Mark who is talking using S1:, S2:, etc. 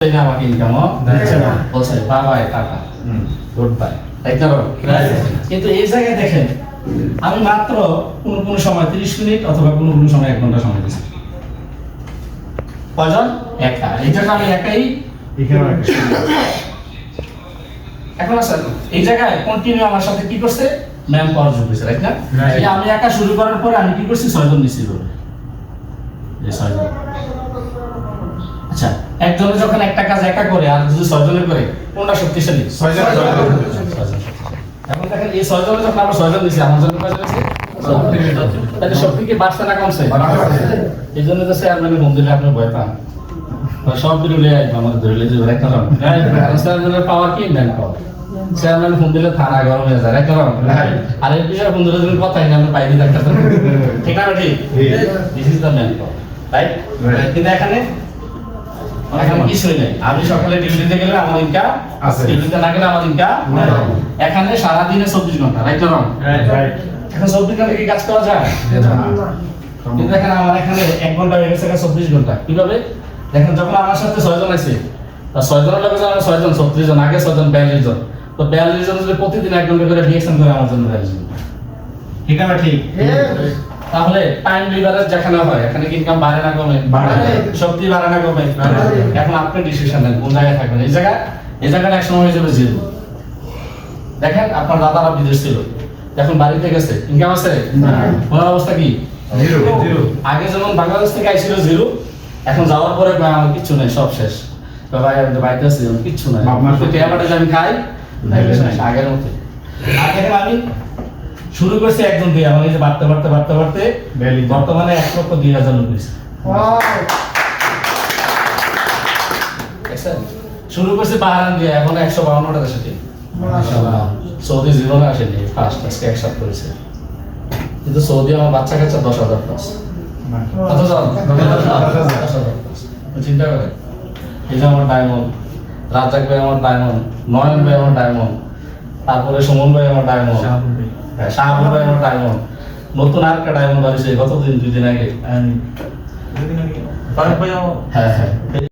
S1: আমাকে ইনকামও দিচ্ছে না, বলছে বাবাই টাকা গুড বাই, তাই তো? কিন্তু এই জায়গায় দেখেন আমি মাত্র কোন সময় 30 মিনিট অথবা কোন সময় 1 ঘন্টা সময় দিচ্ছি। কয়জন? একা। এই জন্য আমি একাই এখন আসেন এই জায়গায় কন্টিনিউ আমার সাথে কি করছে ম্যাম পাওয়ার যোগ হয়েছে, রাইট না? এই আমি একা শুরু করার পরে আমি কি করছি 6 জন নিছি ধরে, এই 6 জন। আচ্ছা, একজনে যখন একটা কাজ একা করে আর যদি 6 জনে করে কোনটা শক্তিশালী? 6 জন। এখন দেখেন এই 6 জনে যখন আমরা 6 জন দিছি আমার জন্য কয়জন আছে? তাহলে শক্তি কি বাড়ছে না কমছে? এই জন্য তো চেয়ারম্যানের মন্দিরে আপনি ভয় পান, সব বিরুলে আসবে আমাদের ধরে যে একটা রকম চেয়ারম্যানের পাওয়ার কি ম্যান পাওয়ার। চেয়ারম্যান ফোন দিলে থানা গরম হয়ে যায়, একটা রকম। আর এই বিষয়ে ফোন দিলে যদি কথাই না আমরা পাইনি একটা, ঠিক না? ঠিক, this is the man power, right? কিন্তু এখানে কিছুই নেই। আমি সকালে ডিউটিতে গেলে আমার ইনকাম আছে, ডিউটিতে না গেলে আমার ইনকাম নাই। এখানে সারা দিনে 24 ঘন্টা, রাইট না? রাইট। এখন 24 ঘন্টা কি কাজ করা যায়? কিন্তু দেখেন আমার এখানে 1 ঘন্টা হয়ে গেছে, 24 ঘন্টা। কিভাবে? দেখেন যখন আমার সাথে 6 জন আছে, তা 6 জনের লাগে আমরা 6 জন 36 জন, আগে 6 জন 42 জন। তো 42 জন যদি প্রতিদিন 1 ঘন্টা করে রিঅ্যাকশন করে আমার জন্য 42 ঘন্টা, ঠিক না? ঠিক। তাহলে টাইম লিভারেজ যেখানে হয় এখানে কি ইনকাম বাড়ে না কমে? বাড়ে। শক্তি বাড়ে না কমে? বাড়ে। এখন আপনি ডিসিশন নেন কোন জায়গায় থাকবেন। এই জায়গাটা এক সময় হয়ে যাবে জিরো। দেখেন আপনার দাদারা বিদেশ ছিল, এখন বাড়িতে গেছে, ইনকাম আছে না, ওনার অবস্থা কি? জিরো। আগে যেমন বাংলাদেশ থেকে আইছিল জিরো, এখন যাওয়ার পরে আমার কিচ্ছু নাই, সব শেষ। ভাই আমি তো বাড়িতে আছি, কিচ্ছু নাই, আমি খাই আগের মতো। আগে আমি শুরু করছি একজন দিয়ে, আমার এই যে বাড়তে বর্তমানে 1,02,000 লোক হয়েছে। শুরু করছি বাহারান দিয়ে, এখন 152টা দেশে টিম। সৌদি জীবনে আসেনি, ফার্স্ট আজকে 1 সপ্তাহ করেছে। কিন্তু সৌদি আমার বাচ্চা কাচ্চা 10,000 প্লাস। কতজন? 10,000 প্লাস। চিন্তা করে, এই যে আমার ডায়মন্ড, রাজ্জাক ভাই আমার ডায়মন্ড, নয়ন ভাই আমার ডায়মন্ড, তারপরে সুমন ভাই আমার ডায়মন্ড, শাহাবুল ভাই আমার ডায়মন্ড, নতুন আর একটা ডায়মন্ড বাড়িছে গত 2 দিন আগে। হ্যাঁ।